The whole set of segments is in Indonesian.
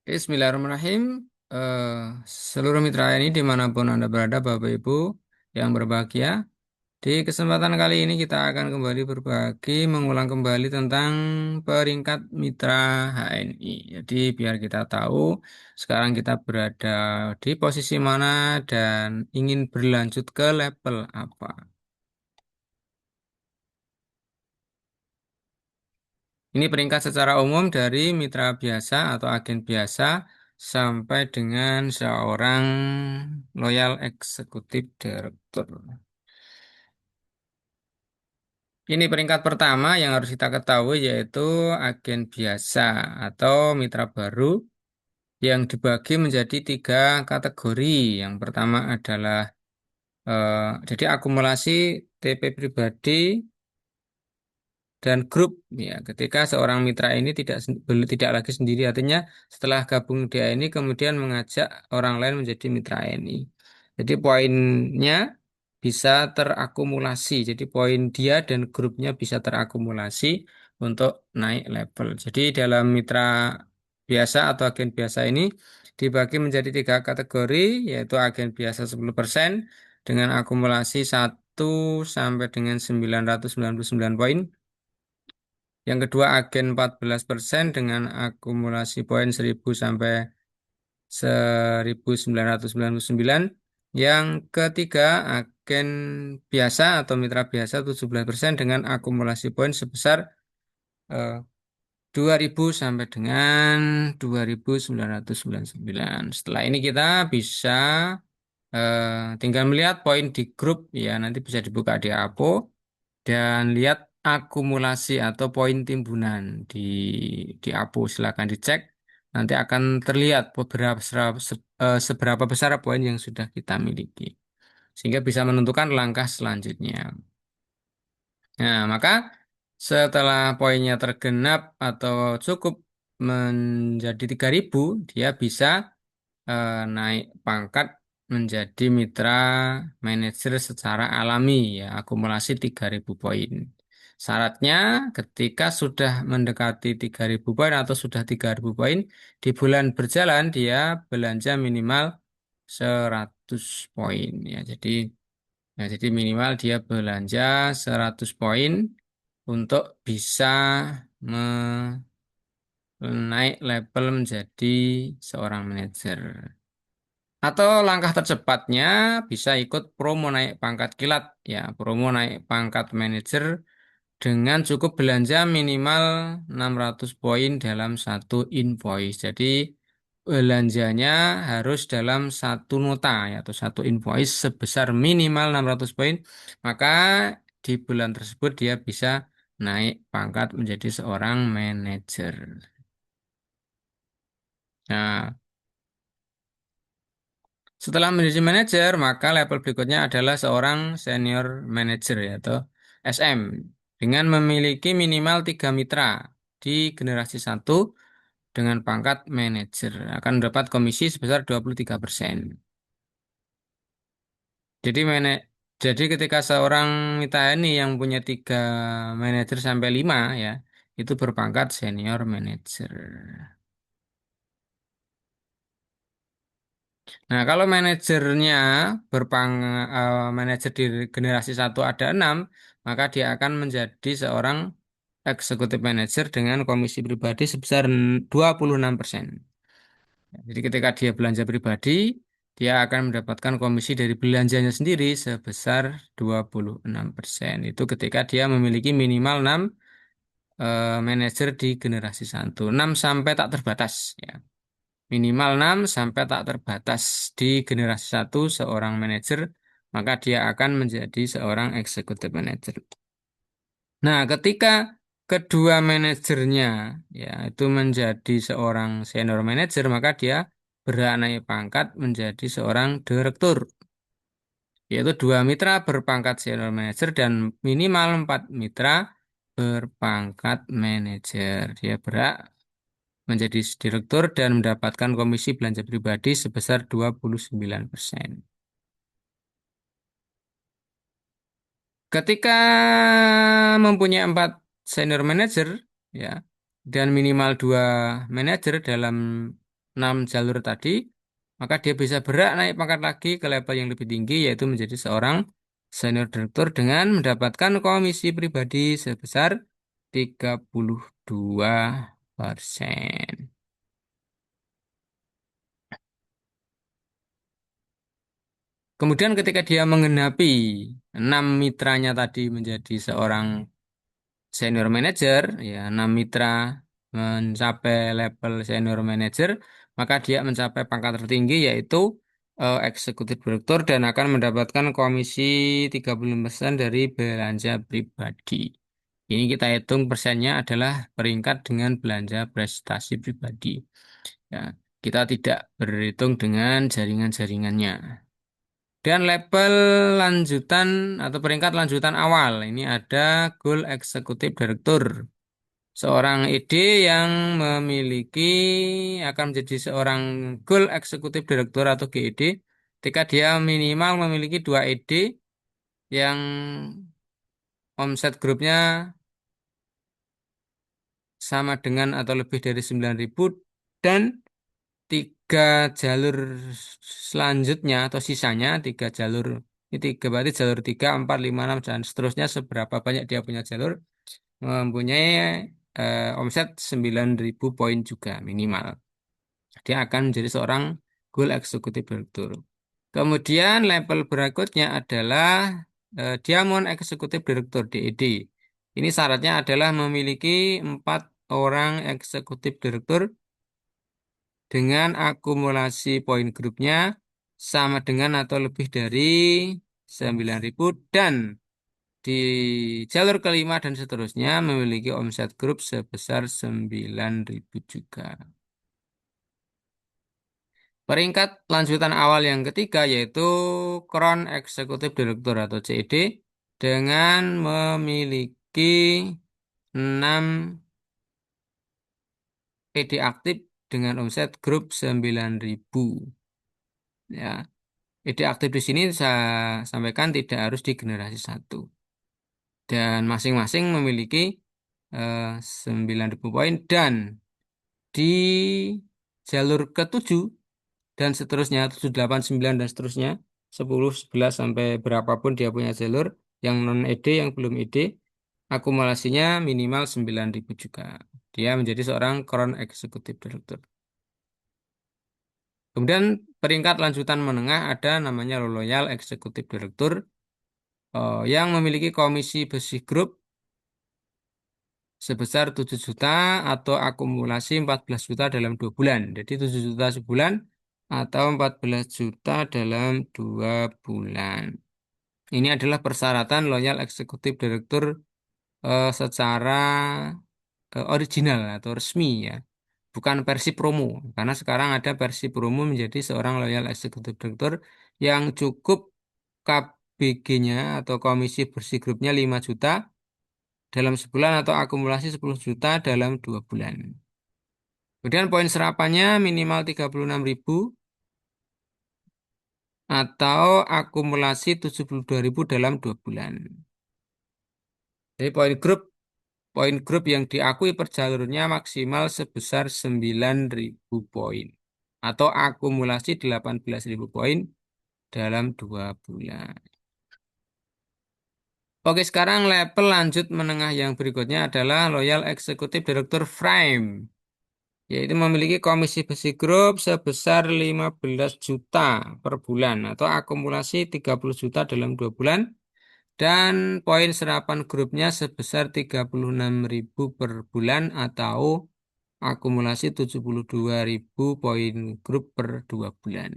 Bismillahirrahmanirrahim. Eh, Seluruh mitra ini dimanapun Anda berada, Bapak Ibu yang berbahagia. Di kesempatan kali ini kita akan kembali berbagi, mengulang kembali tentang peringkat mitra HNI. Jadi biar kita tahu sekarang kita berada di posisi mana dan ingin berlanjut ke level apa. Ini peringkat secara umum dari mitra biasa atau agen biasa sampai dengan seorang loyal eksekutif direktur. Ini peringkat pertama yang harus kita ketahui yaitu agen biasa atau mitra baru yang dibagi menjadi tiga kategori. Yang pertama adalah jadi akumulasi TP pribadi dan grup ya ketika seorang mitra ini tidak lagi sendiri artinya setelah gabung dia ini kemudian mengajak orang lain menjadi mitra ini jadi poinnya bisa terakumulasi jadi poin dia dan grupnya bisa terakumulasi untuk naik level jadi dalam mitra biasa atau agen biasa ini dibagi menjadi tiga kategori yaitu agen biasa 10% dengan akumulasi 1 sampai dengan 999 poin. Yang kedua agen 14% dengan akumulasi poin 1000 sampai 1999. Yang ketiga agen biasa atau mitra biasa 17% dengan akumulasi poin sebesar eh, 2000 sampai dengan 2999. Setelah ini kita bisa tinggal melihat poin di grup ya nanti bisa dibuka di Apo dan lihat akumulasi atau poin timbunan di Apo silakan dicek nanti akan terlihat seberapa besar poin yang sudah kita miliki sehingga bisa menentukan langkah selanjutnya. Nah, maka setelah poinnya tergenap atau cukup menjadi 3000 dia bisa naik pangkat menjadi mitra manajer secara alami ya akumulasi 3000 poin. Syaratnya ketika sudah mendekati 3000 poin atau sudah 3000 poin di bulan berjalan dia belanja minimal 100 poin ya. Jadi minimal dia belanja 100 poin untuk bisa naik level menjadi seorang manajer. Atau langkah tercepatnya bisa ikut promo naik pangkat kilat ya, promo naik pangkat manajer dengan cukup belanja minimal 600 poin dalam satu invoice. Jadi belanjanya harus dalam satu nota ya, atau satu invoice sebesar minimal 600 poin, maka di bulan tersebut dia bisa naik pangkat menjadi seorang manajer. Nah, setelah menjadi manajer, maka level berikutnya adalah seorang senior manager ya, atau SM dengan memiliki minimal 3 mitra di generasi satu dengan pangkat manajer akan mendapat komisi sebesar 23%. Jadi jadi ketika seorang mitra ini yang punya 3 manajer sampai 5 ya, itu berpangkat senior manager. Nah, kalau manajer di generasi satu ada 6, maka dia akan menjadi seorang eksekutif manajer dengan komisi pribadi sebesar 26%. Jadi ketika dia belanja pribadi, dia akan mendapatkan komisi dari belanjanya sendiri sebesar 26%. Itu ketika dia memiliki minimal 6 manajer di generasi satu, 6 sampai tak terbatas ya. Minimal 6 sampai tak terbatas di generasi satu seorang manajer, maka dia akan menjadi seorang eksekutif manajer. Nah, ketika kedua manajernya ya itu menjadi seorang senior manager, maka dia berhak naik pangkat menjadi seorang direktur, yaitu 2 mitra berpangkat senior manager dan minimal 4 mitra berpangkat manajer. Dia berhak menjadi direktur dan mendapatkan komisi belanja pribadi sebesar 29%. Ketika mempunyai 4 senior manager, ya, dan minimal 2 manajer dalam 6 jalur tadi, maka dia bisa berhak naik pangkat lagi ke level yang lebih tinggi, yaitu menjadi seorang senior direktur dengan mendapatkan komisi pribadi sebesar 32%. Kemudian ketika dia menggenapi 6 mitranya tadi menjadi seorang senior manager, ya 6 mitra mencapai level senior manager, maka dia mencapai pangkat tertinggi yaitu eksekutif direktur dan akan mendapatkan komisi 30% dari belanja pribadi. Ini kita hitung persennya adalah peringkat dengan belanja prestasi pribadi. Ya, kita tidak berhitung dengan jaringan-jaringannya. Dan level lanjutan atau peringkat lanjutan awal, ini ada goal eksekutif direktur. Seorang ED yang memiliki akan menjadi seorang goal eksekutif direktur atau GED ketika dia minimal memiliki 2 ED yang omset grupnya sama dengan atau lebih dari 9.000 dan 3 jalur selanjutnya atau sisanya 3 jalur ini tiga berarti jalur 3, 4, 5, 6 dan seterusnya seberapa banyak dia punya jalur mempunyai omset 9.000 poin juga minimal. Dia akan menjadi seorang goal executive director. Kemudian level berikutnya adalah Diamond Executive Director DED. Ini syaratnya adalah memiliki 4 orang eksekutif direktur dengan akumulasi poin grupnya sama dengan atau lebih dari 9.000 dan di jalur kelima dan seterusnya memiliki omset grup sebesar 9.000 juga. Peringkat lanjutan awal yang ketiga yaitu Crown Executive Director atau CED dengan memiliki 6 ED aktif dengan omset grup 9.000. Ya, ED aktif di sini saya sampaikan tidak harus di generasi satu. Dan masing-masing memiliki 9.000 poin dan di jalur ketujuh dan seterusnya 7, 8, 9 dan seterusnya 10, 11 sampai berapapun dia punya jalur yang non ED yang belum ED akumulasinya minimal 9.000 juga. Dia menjadi seorang Crown Executive Director. Kemudian peringkat lanjutan menengah ada namanya Loyal Executive Director yang memiliki komisi besi grup sebesar 7 juta atau akumulasi 14 juta dalam 2 bulan. Jadi 7 juta sebulan atau 14 juta dalam 2 bulan. Ini adalah persyaratan loyal eksekutif direktur secara original atau resmi ya. Bukan versi promo. Karena sekarang ada versi promo menjadi seorang loyal eksekutif direktur yang cukup KBG-nya atau komisi bersih grupnya 5 juta dalam sebulan atau akumulasi 10 juta dalam 2 bulan. Kemudian poin serapannya minimal 36.000 atau akumulasi 72.000 dalam 2 bulan. Jadi poin grup yang diakui per jalurnya maksimal sebesar 9.000 poin atau akumulasi 18.000 poin dalam 2 bulan. Oke, sekarang level lanjut menengah yang berikutnya adalah Loyal Executive Director Frame, yaitu memiliki komisi besi grup sebesar 15 juta per bulan atau akumulasi 30 juta dalam 2 bulan dan poin serapan grupnya sebesar 36.000 per bulan atau akumulasi 72.000 poin grup per 2 bulan.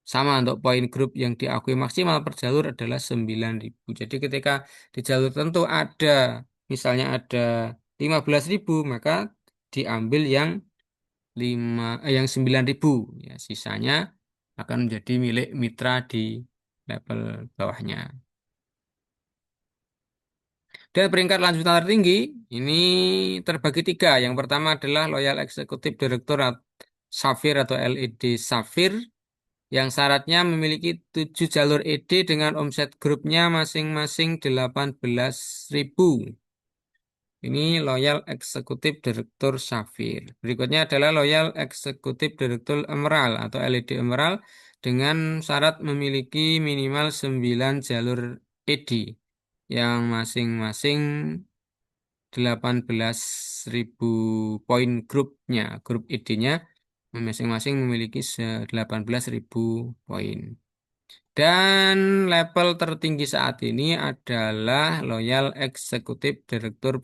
Sama untuk poin grup yang diakui maksimal per jalur adalah 9.000. Jadi ketika di jalur tertentu ada misalnya ada 15.000 maka diambil yang 9.000 ya sisanya akan menjadi milik mitra di level bawahnya. Dan peringkat lanjutan tertinggi ini terbagi 3. Yang pertama adalah Loyal Executive Director Safir atau LED Safir yang syaratnya memiliki 7 jalur ED dengan omset grupnya masing-masing 18.000. Ini Loyal Eksekutif Direktur Safir. Berikutnya adalah Loyal Eksekutif Direktur Emerald atau LED Emerald dengan syarat memiliki minimal 9 jalur ED yang masing-masing 18.000 poin grupnya. Grup ED-nya masing-masing memiliki 18.000 poin. Dan level tertinggi saat ini adalah Loyal Executive Director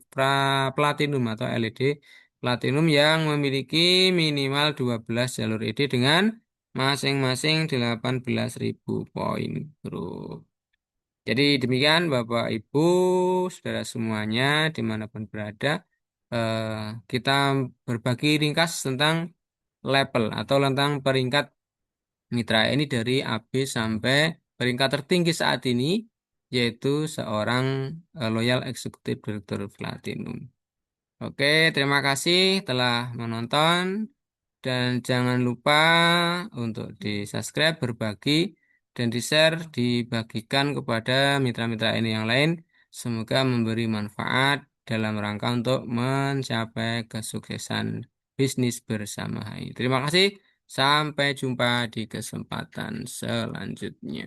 Platinum atau LED Platinum yang memiliki minimal 12 jalur ED dengan masing-masing 18.000 poin grup. Jadi demikian Bapak Ibu, saudara semuanya dimanapun berada, eh, kita berbagi ringkas tentang level atau tentang peringkat mitra ini dari AB sampai peringkat tertinggi saat ini, yaitu seorang Loyal Executive Director Platinum. Oke, terima kasih telah menonton dan jangan lupa untuk di-subscribe, berbagi, dan di-share, dibagikan kepada mitra-mitra ini yang lain. Semoga memberi manfaat dalam rangka untuk mencapai kesuksesan bisnis bersama HI. Terima kasih. Sampai jumpa di kesempatan selanjutnya.